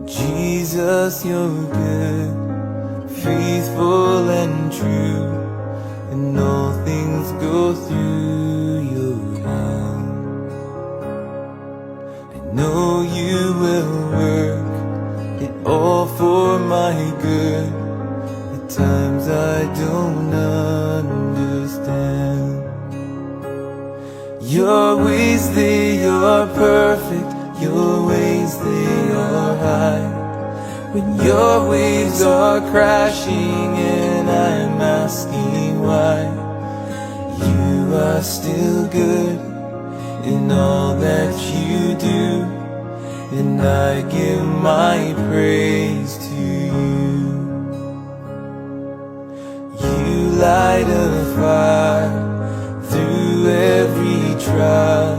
Jesus, you're good, faithful and true, and all things go through your hand. I know you will work it all for my good. At times I don't understand. Your ways, they are perfect. Your ways, they are high. When your waves are crashing and I'm asking why, you are still good in all that you do, and I give my praise to you. You light a fire through every trial.